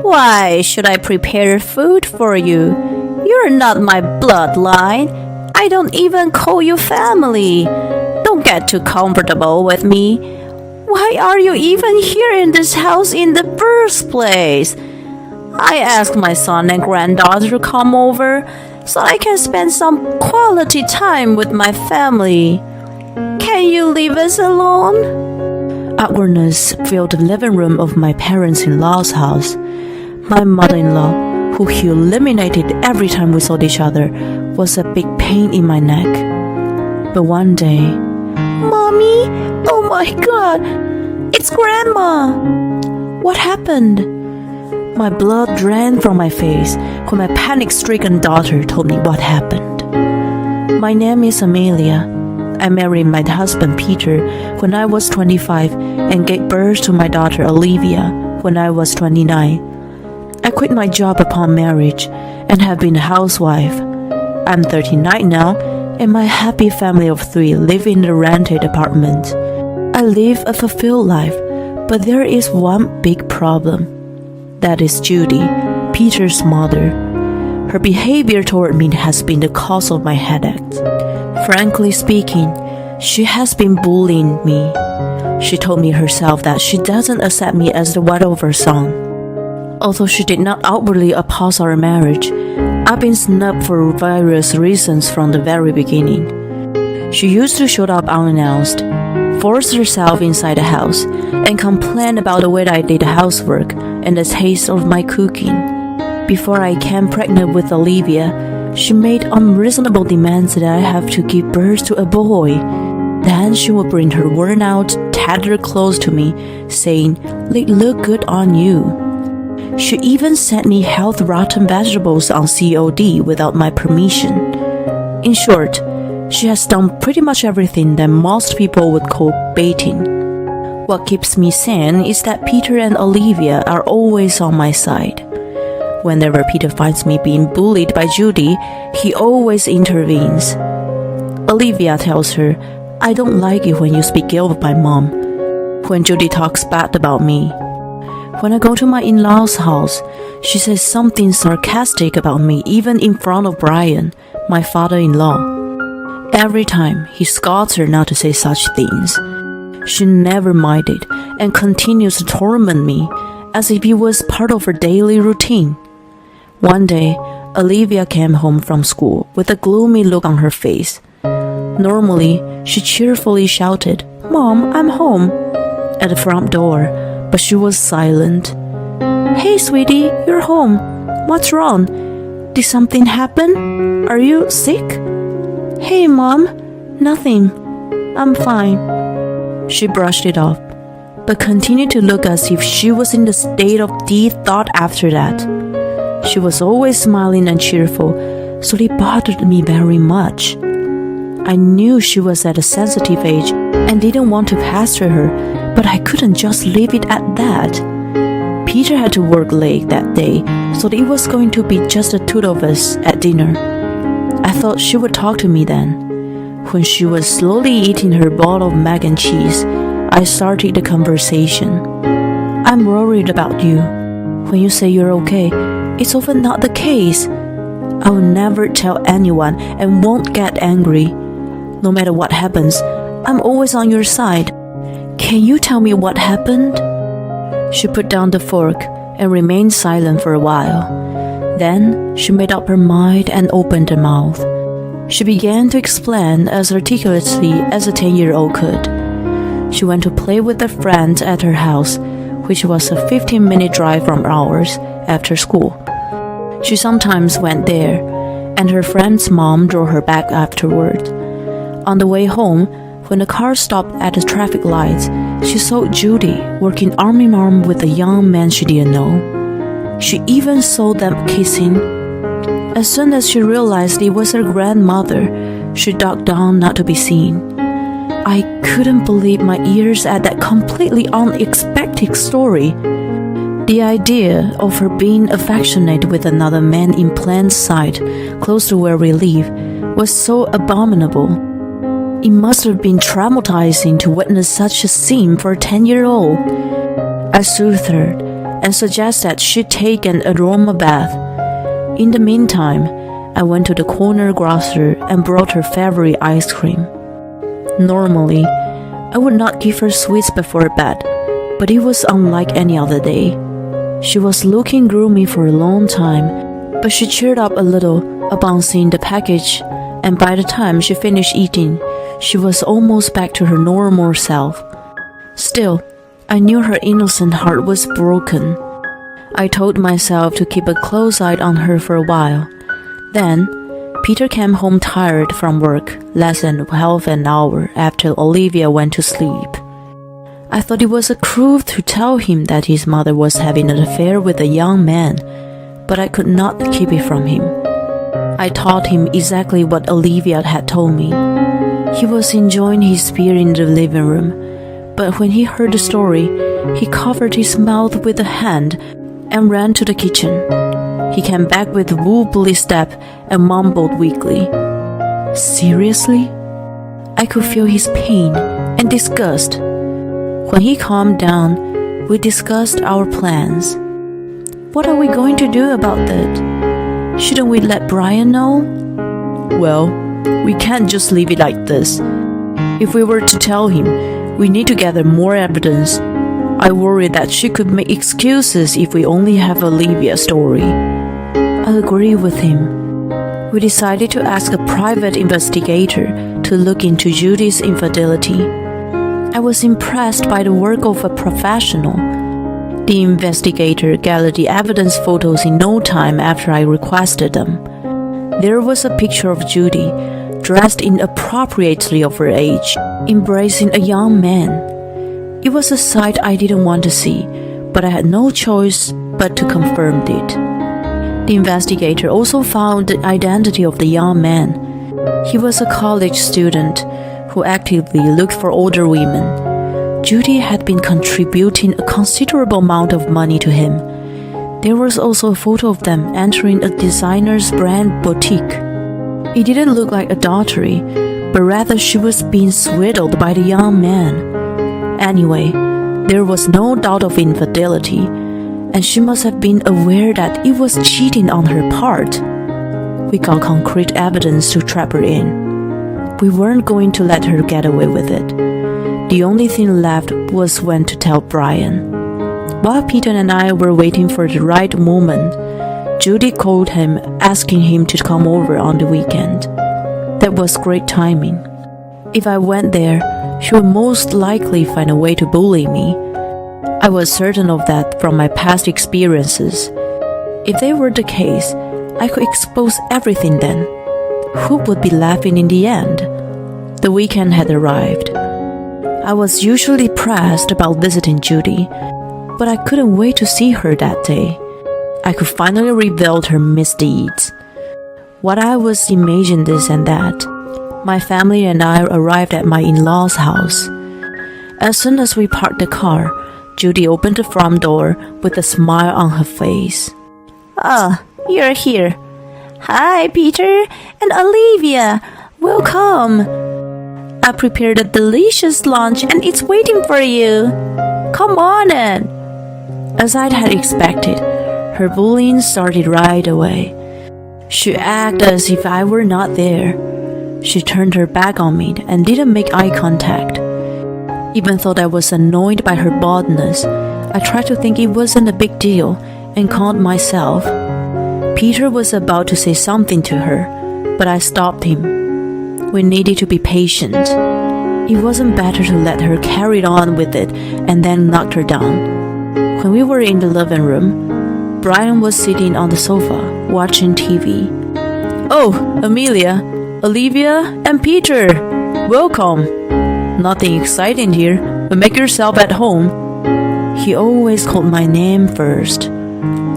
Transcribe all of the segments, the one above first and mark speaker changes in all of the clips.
Speaker 1: Why should I prepare food for you? You're not my bloodline. I don't even call you family. Don't get too comfortable with me. Why are you even here in this house in the first place? I asked my son and granddaughter to come over so I can spend some quality time with my family. Can you leave us alone?
Speaker 2: Awkwardness filled the living room of my parents-in-law's house. My mother-in-law, who he eliminated every time we saw each other, was a big pain in my neck. But one day,
Speaker 1: Mommy, oh my God, it's Grandma.
Speaker 2: what happened? My blood ran from my face when my panic-stricken daughter told me what happened. My name is Amelia. I married my husband Peter when I was 25 and gave birth to my daughter Olivia when I was 29. I quit my job upon marriage and have been a housewife. I'm 39 now, and my happy family of 3 live in a rented apartment. I live a fulfilled life, but there is one big problem. That is Judy, Peter's mother. Her behavior toward me has been the cause of my headaches. Frankly speaking, she has been bullying me. She told me herself that she doesn't accept me as the wife of her son. Although she did not outwardly oppose our marriage, I've been snubbed for various reasons from the very beginning. She used to show up unannounced, force herself inside the house, and complain about the way I did housework and the taste of my cooking. Before I came pregnant with Olivia, she made unreasonable demands that I have to give birth to a boy. Then she would bring her worn-out, tattered clothes to me, saying, "They look good on you." She even sent me health-rotten vegetables on COD without my permission. In short, she has done pretty much everything that most people would call baiting. What keeps me sane is that Peter and Olivia are always on my side. Whenever Peter finds me being bullied by Judy, he always intervenes. Olivia tells her, "I don't like it when you speak ill of my mom," when Judy talks bad about me. When I go to my in-laws' house, she says something sarcastic about me even in front of Brian, my father-in-law. Every time, he scolds her not to say such things. She never minded and continues to torment me as if it was part of her daily routine. One day, Olivia came home from school with a gloomy look on her face. Normally, she cheerfully shouted, "Mom, I'm home," at the front door, but she was silent. "Hey, sweetie, you're home. What's wrong? Did something happen? Are you sick?" "Hey, Mom, nothing. I'm fine." She brushed it off, but continued to look as if she was in the state of deep thought after that. She was always smiling and cheerful, so it bothered me very much. I knew she was at a sensitive age and didn't want to pester her, but I couldn't just leave it at that. Peter had to work late that day, so it was going to be just the 2 of us at dinner. I thought she would talk to me then. When she was slowly eating her bowl of mac and cheese, I started the conversation. "I'm worried about you. When you say you're okay, it's often not the case. I will never tell anyone and won't get angry. No matter what happens, I'm always on your side. Can you tell me what happened?" She put down the fork and remained silent for a while. Then she made up her mind and opened her mouth. She began to explain as articulately as a 10-year-old could. She went to play with a friend at her house, which was a 15-minute drive from ours, after school. She sometimes went there, and her friend's mom drove her back afterward. On the way home, when the car stopped at the traffic lights, she saw Judy working arm in arm with a young man she didn't know. She even saw them kissing. As soon as she realized it was her grandmother, she ducked down not to be seen. I couldn't believe my ears at that completely unexpected story. The idea of her being affectionate with another man in plain sight, close to where we live, was so abominable. It must have been traumatizing to witness such a scene for a 10-year-old. I soothed her and suggested she take an aroma bath. In the meantime, I went to the corner grocer and brought her favorite ice cream. Normally, I would not give her sweets before bed, but it was unlike any other day. She was looking gloomy for a long time, but she cheered up a little upon seeing the package, and by the time she finished eating, she was almost back to her normal self. Still, I knew her innocent heart was broken. I told myself to keep a close eye on her for a while. Then, Peter came home tired from work less than half an hour after Olivia went to sleep. I thought it was cruel to tell him that his mother was having an affair with a young man, but I could not keep it from him. I told him exactly what Olivia had told me. He was enjoying his beer in the living room, but when he heard the story, he covered his mouth with a hand and ran to the kitchen. He came back with a wobbly step and mumbled weakly, "Seriously?" I could feel his pain and disgust. When he calmed down, we discussed our plans. What are we going to do about that? Shouldn't we let Brian know? Well, we can't just leave it like this. If we were to tell him, we need to gather more evidence. I worry that she could make excuses if we only have Olivia's story. I agree with him. We decided to ask a private investigator to look into Judy's infidelity. I was impressed by the work of a professional. The investigator gathered the evidence photos in no time after I requested them. There was a picture of Judy, dressed inappropriately of her age, embracing a young man. It was a sight I didn't want to see, but I had no choice but to confirm it. The investigator also found the identity of the young man. He was a college student who actively looked for older women. Judy had been contributing a considerable amount of money to him. There was also a photo of them entering a designer's brand boutique. It didn't look like adultery, but rather she was being swindled by the young man. Anyway, there was no doubt of infidelity, and she must have been aware that it was cheating on her part. We got concrete evidence to trap her in. We weren't going to let her get away with it. The only thing left was when to tell Brian. While Peter and I were waiting for the right moment, Judy called him asking him to come over on the weekend. That was great timing. If I went there, she would most likely find a way to bully me. I was certain of that from my past experiences. If they were the case, I could expose everything then. Who would be laughing in the end? The weekend had arrived. I was usually pressed about visiting Judy, but I couldn't wait to see her that day. I could finally reveal her misdeeds. What I was imagining this and that. My family and I arrived at my in-laws' house. As soon as we parked the car, Judy opened the front door with a smile on her face.
Speaker 1: Ah, you're here. Hi, Peter and Olivia. Welcome. I prepared a delicious lunch and it's waiting for you. Come on in. As I had expected, her bullying started right away. She acted as if I were not there. She turned her back on me and didn't make eye contact. Even though I was annoyed by her baldness, I tried to think it wasn't a big deal and calmed myself. Peter was about to say something to her, but I stopped him. We needed to be patient. It wasn't better to let her carry on with it and then knock her down. When we were in the living room, Brian was sitting on the sofa, watching TV. "Oh, Amelia, Olivia, and Peter, welcome. Nothing exciting here, but make yourself at home." He always called my name first.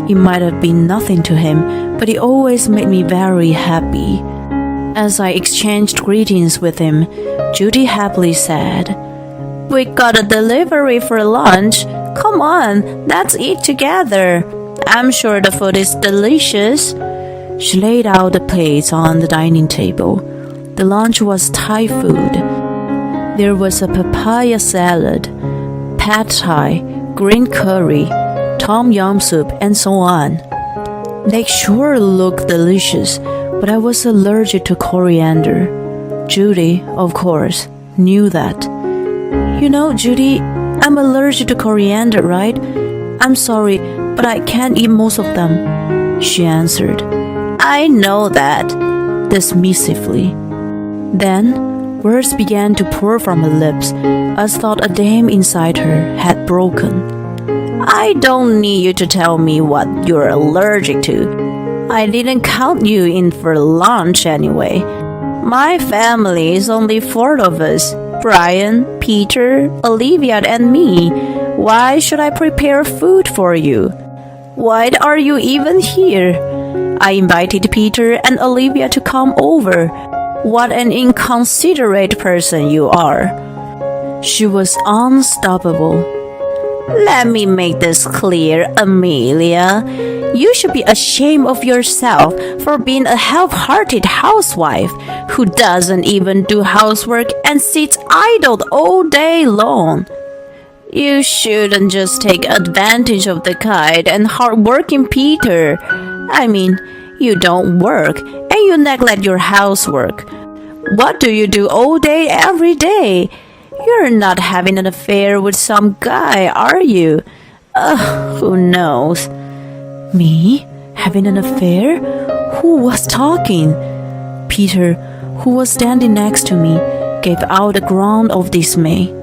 Speaker 1: It might have been nothing to him, but it always made me very happy. As I exchanged greetings with him, Judy happily said, "We got a delivery for lunch. Come on, let's eat together. I'm sure the food is delicious." She laid out the plates on the dining table. The lunch was Thai food. There was a papaya salad, pad thai, green curry,
Speaker 2: tom yum soup, and so on. They sure looked delicious, but I was allergic to coriander. Judy, of course, knew that. You know, Judy, I'm allergic to coriander, right? I'm sorry, but I can't eat most of them, she answered.
Speaker 1: I know that,
Speaker 2: dismissively. Then, words began to pour from her lips, as though a dam inside her had broken.
Speaker 1: I don't need you to tell me what you're allergic to. I didn't count you in for lunch anyway. My family is only 4 of us. Brian, Peter, Olivia, and me. Why should I prepare food for you? Why are you even here? I invited Peter and Olivia to come over. What an inconsiderate person you are.
Speaker 2: She was unstoppable.
Speaker 1: Let me make this clear, Amelia. You should be ashamed of yourself for being a half-hearted housewife who doesn't even do housework and sits idle all day long. You shouldn't just take advantage of the kind and hard-working Peter. I mean, you don't work and you neglect your housework. What do you do all day, every day? You're not having an affair with some guy, are you? Who knows?
Speaker 2: Me? Having an affair? Who was talking? Peter, who was standing next to me, gave out a groan of dismay.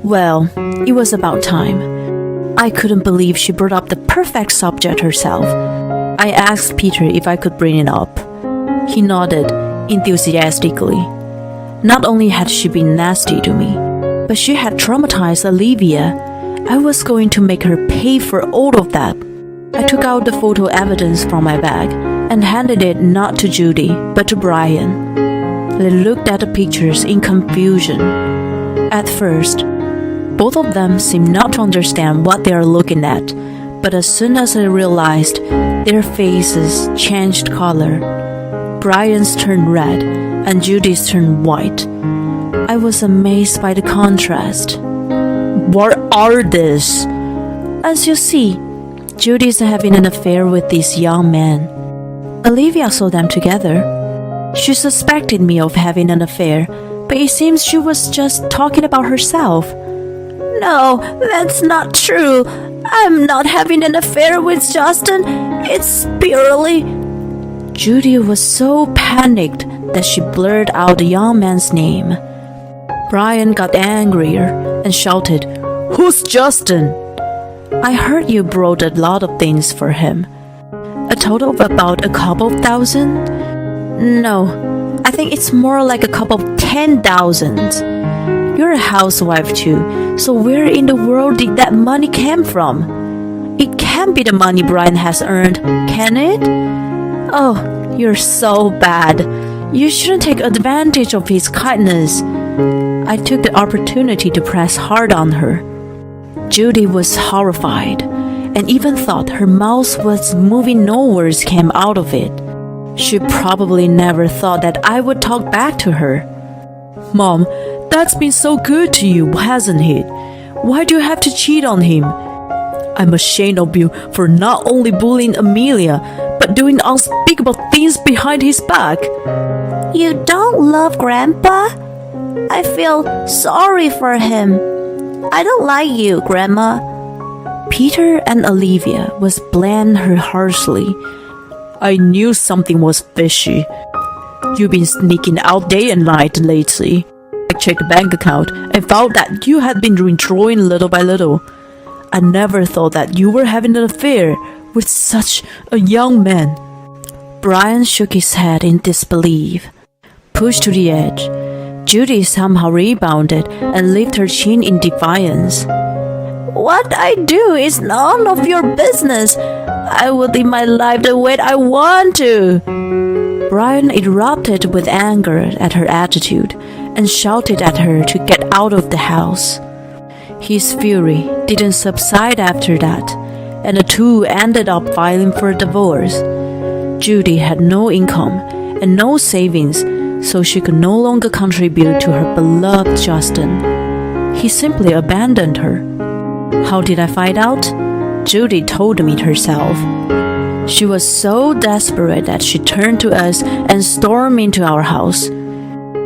Speaker 2: Well, it was about time. I couldn't believe she brought up the perfect subject herself. I asked Peter if I could bring it up. He nodded enthusiastically. Not only had she been nasty to me, but she had traumatized Olivia. I was going to make her pay for all of that. I took out the photo evidence from my bag and handed it not to Judy, but to Brian. They looked at the pictures in confusion. At first, both of them seemed not to understand what they are looking at, but as soon as I realized, their faces changed color. Brian's turned red and Judy's turned white. I was amazed by the contrast. What are these? As you see, Judy's having an affair with this young man. Olivia saw them together. She suspected me of having an affair, but it seems she was just talking about herself.
Speaker 1: No, that's not true. I'm not having an affair with Justin. It's purely...
Speaker 2: Judy was so panicked that she blurted out the young man's name. Brian got angrier and shouted, "Who's Justin?" I heard you brought a lot of things for him. A total of about a couple of thousand? No, I think it's more like a couple of 10,000. You're a housewife too, so where in the world did that money come from? It can't be the money Brian has earned, can it? Oh, you're so bad. You shouldn't take advantage of his kindness. I took the opportunity to press hard on her. Judy was horrified, and even thought her mouth was moving. No words came out of it. She probably never thought that I would talk back to her. Mom, that's been so good to you, hasn't it? Why do you have to cheat on him? I'm ashamed of you for not only bullying Amelia, but doing unspeakable things behind his back.
Speaker 1: You don't love Grandpa? I feel sorry for him. I don't like you, Grandma.
Speaker 2: Peter and Olivia was blamed her harshly. I knew something was fishy. You've been sneaking out day and night lately. I checked the bank account and found that you had been withdrawing little by little. I never thought that you were having an affair with such a young man. Brian shook his head in disbelief. Pushed to the edge, Judy somehow rebounded and lifted her chin in defiance.
Speaker 1: What I do is none of your business. I will live my life the way I want to.
Speaker 2: Brian erupted with anger at her attitude and shouted at her to get out of the house. His fury didn't subside after that, and the two ended up filing for a divorce. Judy had no income and no savings, so she could no longer contribute to her beloved Justin. He simply abandoned her. How did I find out? Judy told me herself. She was so desperate that she turned to us and stormed into our house.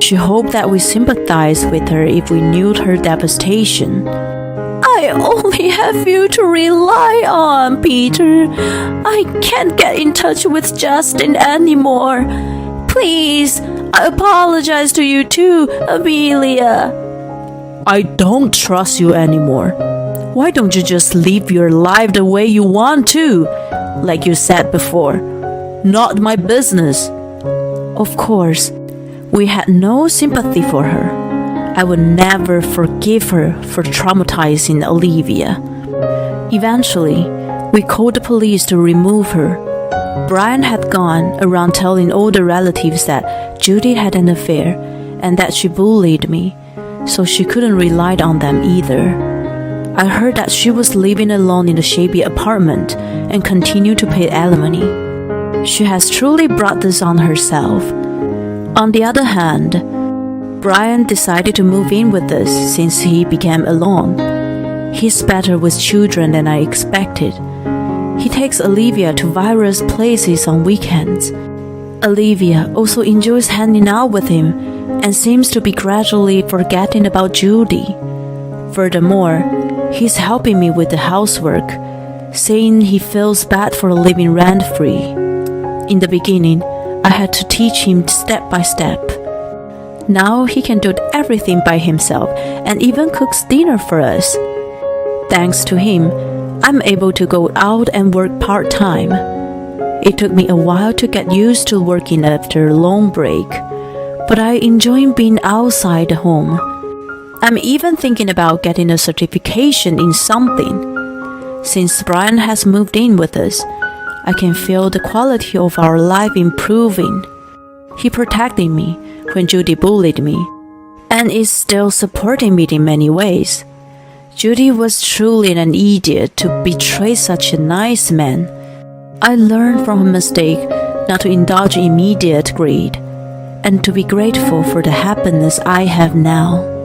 Speaker 2: She hoped that we sympathized with her if we knew her devastation.
Speaker 1: I only have you to rely on, Peter. I can't get in touch with Justin anymore. Please, I apologize to you too, Amelia.
Speaker 2: I don't trust you anymore. Why don't you just live your life the way you want to? Like you said before, not my business. Of course, we had no sympathy for her. I would never forgive her for traumatizing Olivia. Eventually, we called the police to remove her. Brian had gone around telling all the relatives that Judy had an affair and that she bullied me, so she couldn't rely on them either. I heard that she was living alone in a shabby apartment and continued to pay alimony. She has truly brought this on herself. On the other hand, Brian decided to move in with us since he became alone. He's better with children than I expected. He takes Olivia to various places on weekends. Olivia also enjoys hanging out with him and seems to be gradually forgetting about Judy. Furthermore, he's helping me with the housework, saying he feels bad for living rent-free. In the beginning, I had to teach him step by step. Now he can do everything by himself and even cooks dinner for us. Thanks to him, I'm able to go out and work part-time. It took me a while to get used to working after a long break, but I enjoy being outside the home. I'm even thinking about getting a certification in something. Since Brian has moved in with us, I can feel the quality of our life improving. He protected me when Judy bullied me, and is still supporting me in many ways. Judy was truly an idiot to betray such a nice man. I learned from her mistake not to indulge in immediate greed, and to be grateful for the happiness I have now.